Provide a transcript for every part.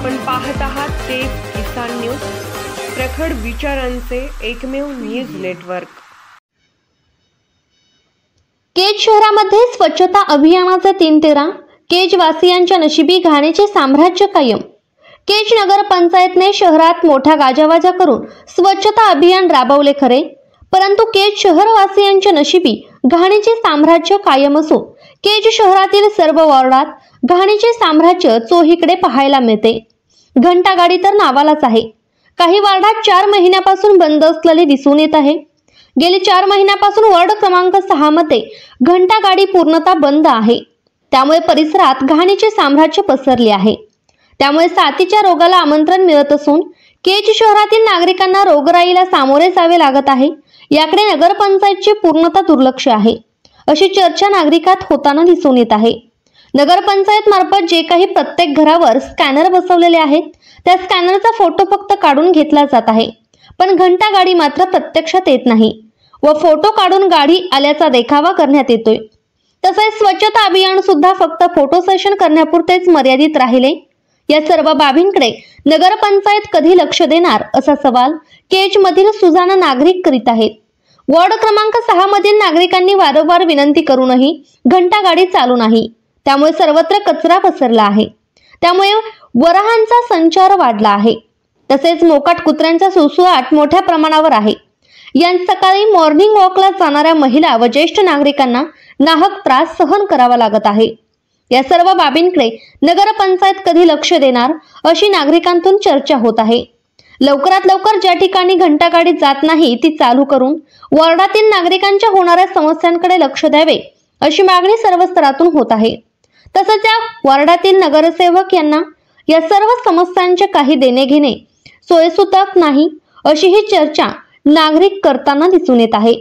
आपण पाहत आहात तेज किसान न्यूज, प्रखर विचारांचे एकमेव न्यूज नेटवर्क। केज शहरामध्ये स्वच्छता अभियानाचे 3-13 केज वासियांच्या नशिबी घाणीचे साम्राज्य कायम। केज नगर पंचायतने शहरात मोठा गाजावाजा करून स्वच्छता अभियान राबवले खरे, परंतु केज शहरवासियांच्या नशिबी घाणीचे साम्राज्य कायम असून केज शहरातील सर्व वॉर्डात घाणीचे साम्राज्य चोहीकडे पाहायला मिळते। घंटागाडी तर नावालाच आहे। काही वार्डात 4 महिन्यापासून बंद असलेले दिसून येत आहे। गेली 4 महिन्यापासून वॉर्ड क्रमांक 6 मध्ये घंटागाडी पूर्णतः बंद आहे। त्यामुळे परिसरात घाणीचे साम्राज्य पसरले आहे। त्यामुळे साथीच्या रोगाला आमंत्रण मिळत असून केज शहरातील नागरिकांना रोगराईला सामोरे जावे लागत आहे। याकडे नगरपंचायतचे पूर्णतः दुर्लक्ष आहे, अशी चर्चा नागरिकात होताना दिसून येत आहे। नगरपंचायत मार्फत जे काही प्रत्येक घरावर स्कॅनर बसवलेले आहेत, त्या स्कॅनरचा फोटो फक्त काढून घेतला जात आहे, पण घंटागाडी मात्र प्रत्यक्षात येत नाही व फोटो काढून गाडी आल्याचा देखावा करण्यात येतोय। तसेच स्वच्छता अभियान सुद्धा फक्त फोटो सेशन करण्यापुरतेच मर्यादित राहिले। या सर्व बाबींकडे नगरपंचायत कधी लक्ष देणार असा सवाल केज मधील सुजाण नागरिक करीत आहेत। वॉर्ड क्रमांक 6 मधील नागरिकांनी वारंवार विनंती करूनही घंटागाडी चालू नाही। त्यामुळे सर्वत्र कचरा पसरला आहे। त्यामुळे वराहांचा संचार वाढला आहे। तसेच मोकाट कुत्र्यांचा सुळसुळाट मोठ्या प्रमाणावर आहे। या सकाळी मॉर्निंग वॉकला जाणाऱ्या महिला व ज्येष्ठ नागरिकांना नाहक त्रास सहन करावा लागत आहे। या सर्व बाबींकडे नगरपंचायत कधी लक्ष देणार अशी नागरिकांतून चर्चा होत आहे। लवकरात लवकर ज्या ठिकाणी घंटागाडी जात नाही ती चालू करून वॉर्डातील नागरिकांच्या होणाऱ्या समस्यांकडे लक्ष द्यावे अशी मागणी सर्व स्तरातून होत आहे। तसंच या वॉर्डातील नगरसेवक यांना या सर्व समस्यांचे काही देणे घेणे सोयीसुतक नाही अशी ही चर्चा नागरिक करताना दिसून येत आहे।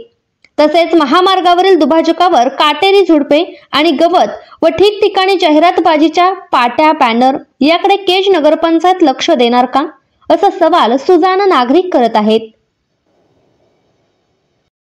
तसेच महामार्गावरील दुभाजकावर काटेरी झुडपे आणि गवत व ठिकठिकाणी जाहिरातबाजीच्या पाट्या बॅनर याकडे केज नगरपंचायत लक्ष देणार का असा सवाल सुजाण नागरिक करत आहेत।